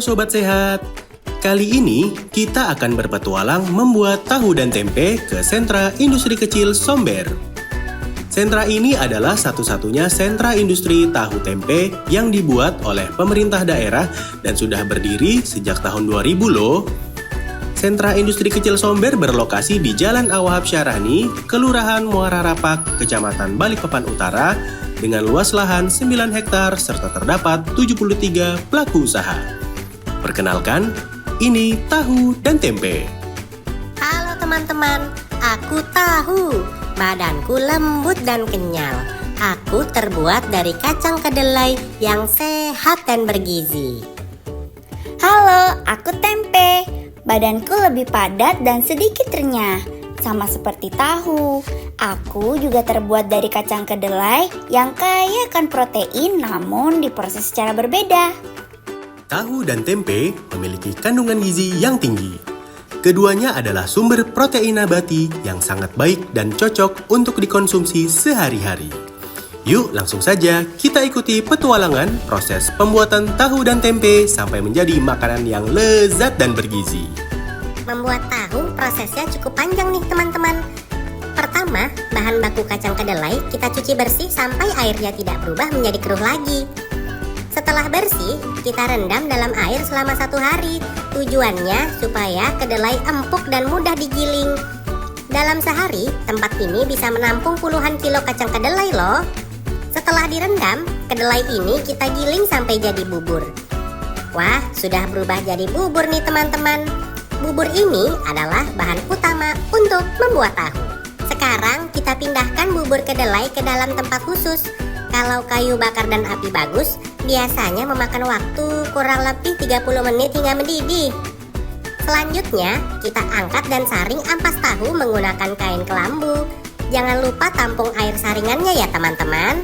Sobat Sehat. Kali ini kita akan berpetualang membuat tahu dan tempe ke sentra industri kecil Somber. Sentra ini adalah satu-satunya sentra industri tahu tempe yang dibuat oleh pemerintah daerah dan sudah berdiri sejak tahun 2000 loh. Sentra industri kecil Somber berlokasi di Jalan Awahab Syarani, Kelurahan Muara Rapak, Kecamatan Balikpapan Utara, dengan luas lahan 9 hektar serta terdapat 73 pelaku usaha. Perkenalkan, ini tahu dan tempe. Halo teman-teman, aku tahu. Badanku lembut dan kenyal. Aku terbuat dari kacang kedelai yang sehat dan bergizi. Halo, aku tempe. Badanku lebih padat dan sedikit renyah. Sama seperti tahu, aku juga terbuat dari kacang kedelai yang kaya akan protein namun diproses secara berbeda. Tahu dan tempe memiliki kandungan gizi yang tinggi. Keduanya adalah sumber protein nabati yang sangat baik dan cocok untuk dikonsumsi sehari-hari. Yuk langsung saja kita ikuti petualangan proses pembuatan tahu dan tempe sampai menjadi makanan yang lezat dan bergizi. Membuat tahu prosesnya cukup panjang nih teman-teman. Pertama, bahan baku kacang kedelai kita cuci bersih sampai airnya tidak berubah menjadi keruh lagi. Setelah bersih, kita rendam dalam air selama 1 hari. Tujuannya supaya kedelai empuk dan mudah digiling. Dalam sehari, tempat ini bisa menampung puluhan kilo kacang kedelai loh. Setelah direndam, kedelai ini kita giling sampai jadi bubur. Wah, sudah berubah jadi bubur nih teman-teman. Bubur ini adalah bahan utama untuk membuat tahu. Sekarang kita pindahkan bubur kedelai ke dalam tempat khusus. Kalau kayu bakar dan api bagus, biasanya memakan waktu kurang lebih 30 menit hingga mendidih. Selanjutnya, kita angkat dan saring ampas tahu menggunakan kain kelambu. Jangan lupa tampung air saringannya ya teman-teman.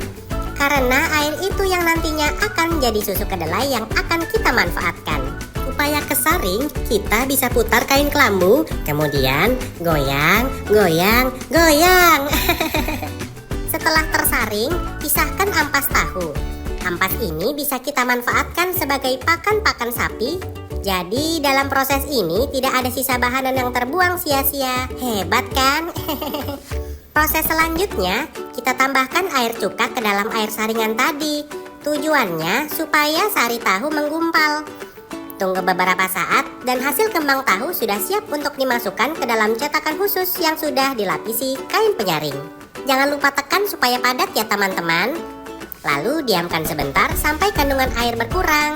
Karena air itu yang nantinya akan menjadi susu kedelai yang akan kita manfaatkan. Supaya kesaring, kita bisa putar kain kelambu, kemudian goyang, goyang, goyang. Setelah tersaring, pisahkan ampas tahu. Ampas ini bisa kita manfaatkan sebagai pakan sapi. Jadi dalam proses ini tidak ada sisa bahan yang terbuang sia-sia. Hebat kan? Proses selanjutnya, kita tambahkan air cuka ke dalam air saringan tadi. Tujuannya supaya sari tahu menggumpal. Tunggu beberapa saat dan hasil kembang tahu sudah siap untuk dimasukkan ke dalam cetakan khusus yang sudah dilapisi kain penyaring. Jangan lupa tekan supaya padat ya teman-teman. Lalu diamkan sebentar sampai kandungan air berkurang.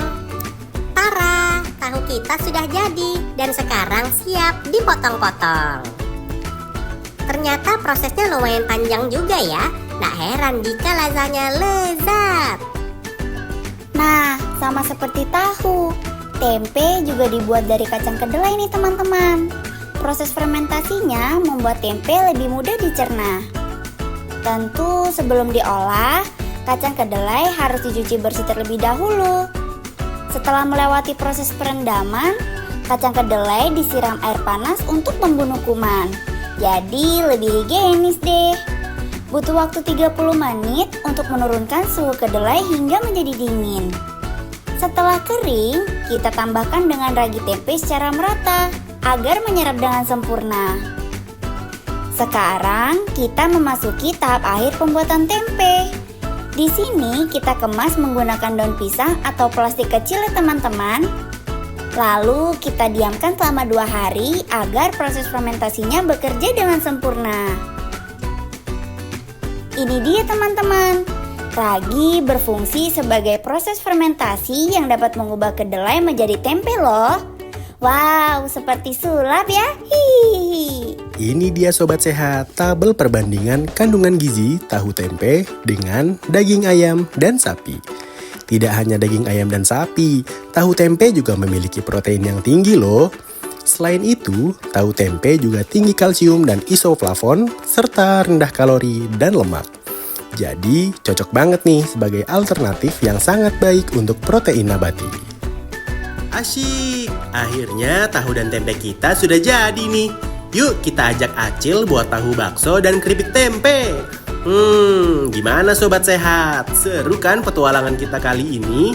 Tara, tahu kita sudah jadi dan sekarang siap dipotong-potong. Ternyata prosesnya lumayan panjang juga ya. Nggak heran jika rasanya lezat. Nah, sama seperti tahu, tempe juga dibuat dari kacang kedelai nih teman-teman. Proses fermentasinya membuat tempe lebih mudah dicerna. Tentu sebelum diolah, kacang kedelai harus dicuci bersih terlebih dahulu. Setelah melewati proses perendaman, kacang kedelai disiram air panas untuk membunuh kuman. Jadi lebih higienis deh. Butuh waktu 30 menit untuk menurunkan suhu kedelai hingga menjadi dingin. Setelah kering, kita tambahkan dengan ragi tempe secara merata agar menyerap dengan sempurna. Sekarang kita memasuki tahap akhir pembuatan tempe. Di sini kita kemas menggunakan daun pisang atau plastik kecil ya teman-teman. Lalu kita diamkan selama 2 hari agar proses fermentasinya bekerja dengan sempurna. Ini dia teman-teman. Ragi berfungsi sebagai proses fermentasi yang dapat mengubah kedelai menjadi tempe loh. Wow, seperti sulap ya. Hihihi. Ini dia Sobat Sehat, tabel perbandingan kandungan gizi tahu tempe dengan daging ayam dan sapi. Tidak hanya daging ayam dan sapi, tahu tempe juga memiliki protein yang tinggi loh. Selain itu, tahu tempe juga tinggi kalsium dan isoflavon, serta rendah kalori dan lemak. Jadi, cocok banget nih sebagai alternatif yang sangat baik untuk protein nabati. Asyik, akhirnya tahu dan tempe kita sudah jadi nih. Yuk kita ajak Acil buat tahu bakso dan keripik tempe. Gimana Sobat Sehat? Seru kan petualangan kita kali ini?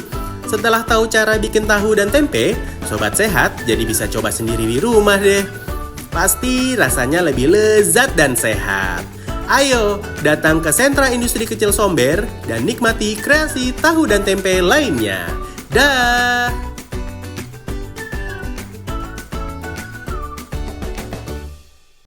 Setelah tahu cara bikin tahu dan tempe, Sobat Sehat jadi bisa coba sendiri di rumah deh. Pasti rasanya lebih lezat dan sehat. Ayo, datang ke Sentra Industri Kecil Somber dan nikmati kreasi tahu dan tempe lainnya. Dah!